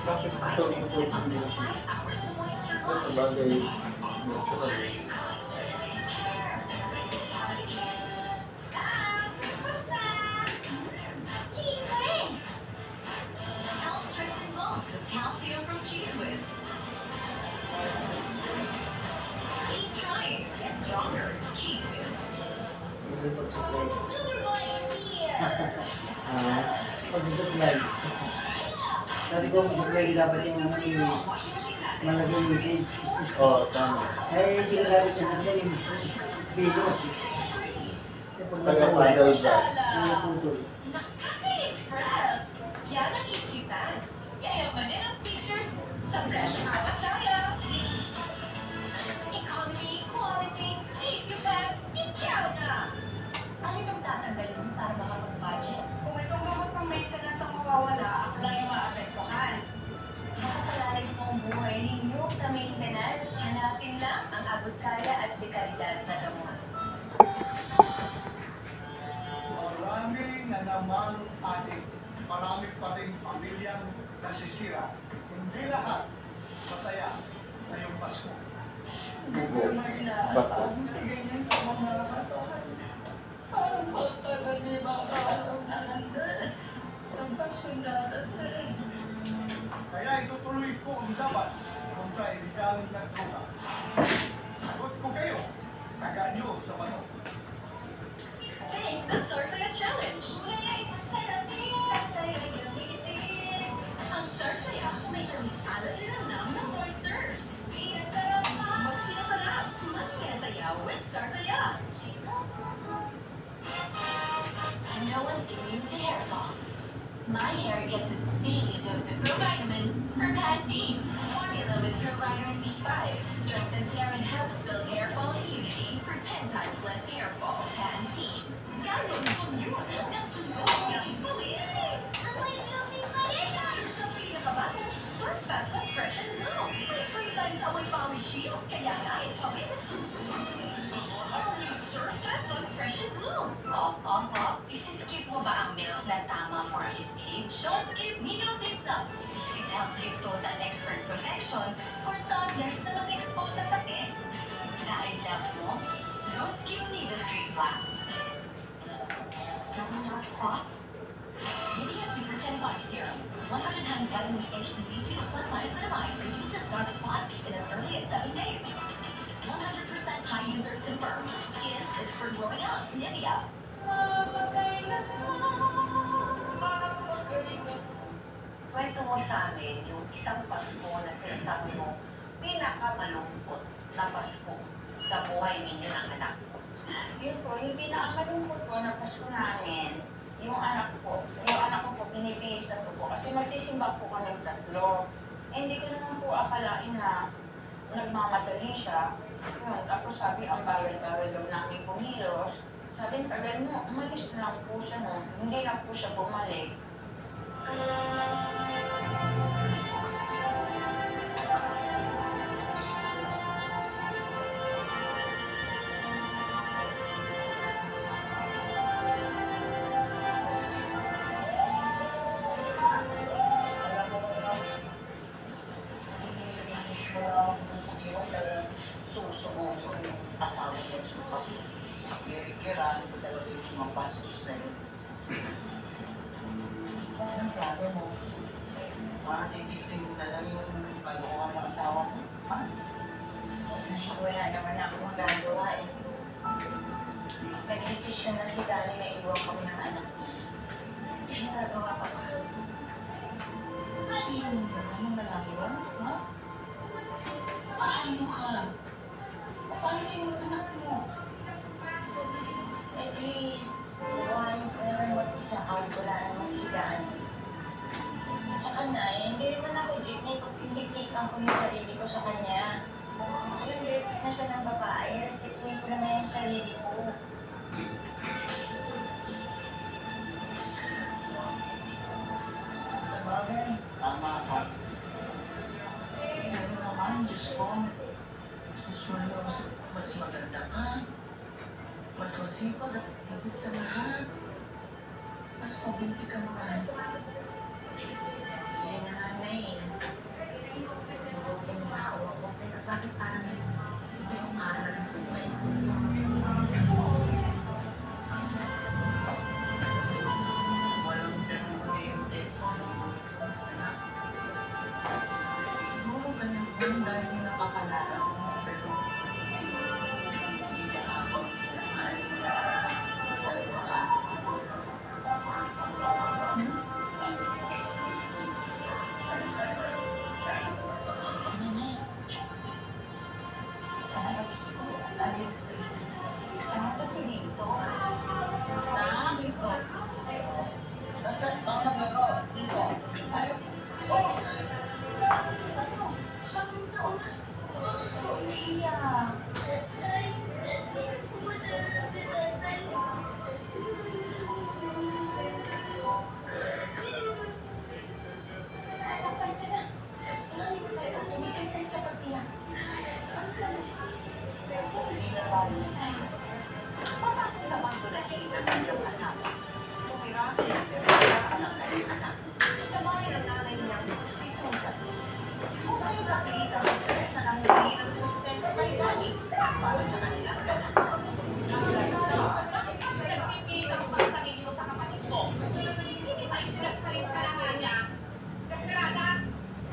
Bakit ito ang combination? Sa bagay, natural. Pag-supply. Pag-supply. Sabi ko, supply dapat yung malagay yung seed. Oo, tama. Eh, hindi ko dapat yung supply yung bilo. Taga-pagdal ba? Yung naputol. Yan ang isipan. Yayaman ang features sa presyo kapag tayo. Economy, quality, isipan, ikaw na. Alin ang tatanggalin mo para makapag-budget? Kung itong gamot ng maintenance ang mawawala, ako lang yung maapektuhan. Makasalarin mo ang buhay ninyo sa maintenance. Hanapin lang ang abot kaya at dekalidad na gamot. Maraming na naman ating marami pa rin pamilyang nasisira. Hindi lahat masaya ngayong Pasko. Bugo. Bato. Kaya itutuloy ko ang dapat kontra illegal na droga. Sagot ko kayo, taga nyo sa bato. Take the Sarsaya Challenge! Ang Sarsaya, may tamis alat linamnam ng oysters. Mas pinasarap, mas pinasaya with Sarsaya. No one's immune to hair fall. My hair gets its daily dose of provitamin from Pantene. Formula with provitamin B5 strengthens hair and helps build hair fall immunity for 10 times less hair fall. Pantene. Gano'n commute hanggang sundo ng pawis. Ang may beauty pa rin. Sa pinakabago, surf fast and fresh and new. May 3 times amoy pawis shield, kaya nga it's pawis. All new surf fast and fresh and new. Isiskip mo ba ang milk na tama for his age? Don't skip needle tips up. It helps give total expert protection for toddlers na mas exposed sa sakit. Dahil love mo, don't skip needle strip black. Seven dark spots? Nivea Super 10 Body Serum. 100 times vitamin A, B2 plus niacinamide reduces dark spots in as early as 7 days. 100% high users confirm. Skin is for growing up. Nivea. Kwento mo sa amin yung isang Pasko na sinasabi mo pinakamalungkot na Pasko sa buhay ninyo ng anak ko. Yun po, yung pinakamalungkot ko na Pasko namin, yung anak ko po pinibihis na po kasi magsisimba po kami tatlo. Eh, hindi ko naman po akalain na nagmamadali siya. Yun, tapos sabi, ang bawal-bawal daw namin pumilos. Sabi, tagal mo, umalis na lang po siya no. Hindi na po siya bumalik. Susubukan yung asawa niya sa kasi kira ko talaga yung mga pastos na yun. Anong plano mo? Parang titising mo na lang yung kalokohan ng asawa mo? Ha? Wala naman ako magagawa eh. Nag-desisyon na si Dali na iwan kami ng anak niya. Hindi nagawa pa ko. Ano naman nalagawa? Ha? Paano ka? Paano yung anak mo? Eh di, buhayin ko naman mag-isa kahit wala naman si Dani. Tsaka na, hindi naman ako jeepney pag sisiksikan ko yung sarili ko sa kanya. Ilang beses na siya ng babae, respectuin ko naman yung sarili ko. Sa bagay, tama ka. Eh, ano naman, Diyos ko. Mas maganda ka. Mas masipag at higit sa lahat. Magbunti ka naman. Hindi na nanay. Mabuting tao ako. Pero bakit parang hindi ko maaral ng buhay? Walang permanente sa anak. Siguro ganun po dahil hindi nakakalala ko. Pero hindi na ako.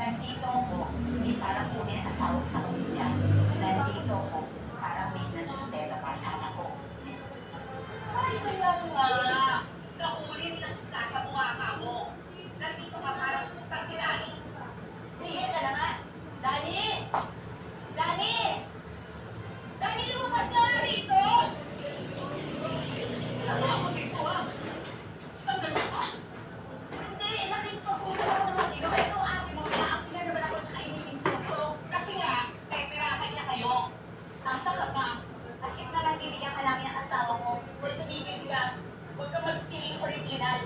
Nandito ako, hindi para kunin ang asawa sa pamilya. Nandito ako para may nasustento para sa anak ko. Ay, wala nga. Nakulit ng sasabungaka mo. Nandito ka parang putang si Dani. Sige ka naman. Dani! Dani! Dani, lumabas ka nga rito! Ano ako dito, ah? Ang ganda ka? Hindi, nakikipagpunan ako naman dito. Ito, ate mo, naakti na naman ako sa kainiting suso. Kasi nga, peperahan niya kayo. Nasa ka pa. Bakit na lang bibigyan ka namin ang asawa mo? Kung tumigil ka, huwag ka mag-feeling original.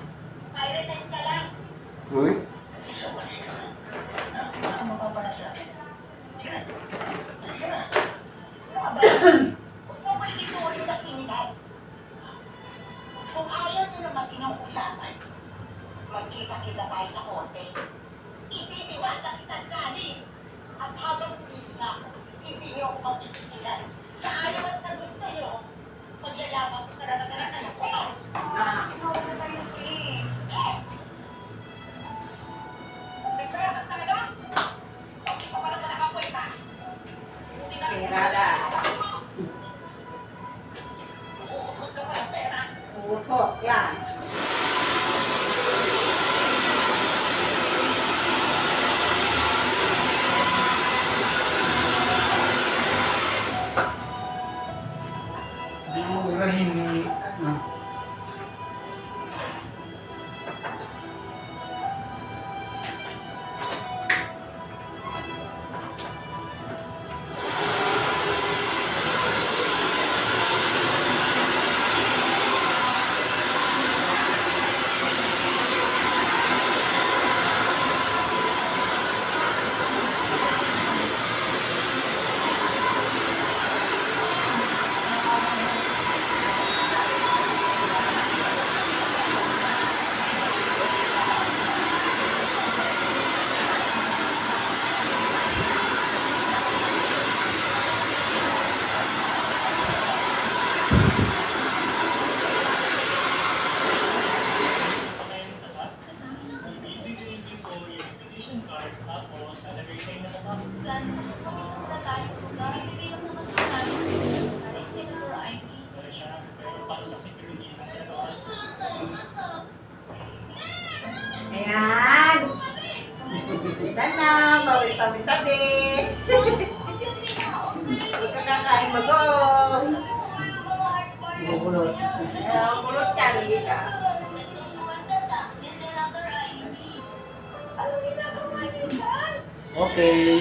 Pirated ka lang. Uy? Isa ba siya? Ano mo pa para sa akin? Sige. Sige na. Ano ba? Huwag mo ba ituloy na kriminal? Kung ayaw nyo naman inuusapan, magkita-kita tayo sa korte. Ititiwata kita Dani. At habang pulis na ako, hindi niyo ako magtitigilan. Sa ayaw at sa gusto niyo, maglalabang ko sa natatala ko. Huwag na tayo, please. May pera ka talaga? Hindi ko pa naman nakapunta. Pera lang. Uukot ka pa ng pera. Utot, yan. Murahin ni... Ayan. Sana, bawal tabi-tabi. Huwag ka kakain magong. Bukulot. Kulot ka, hindi ka. Okay.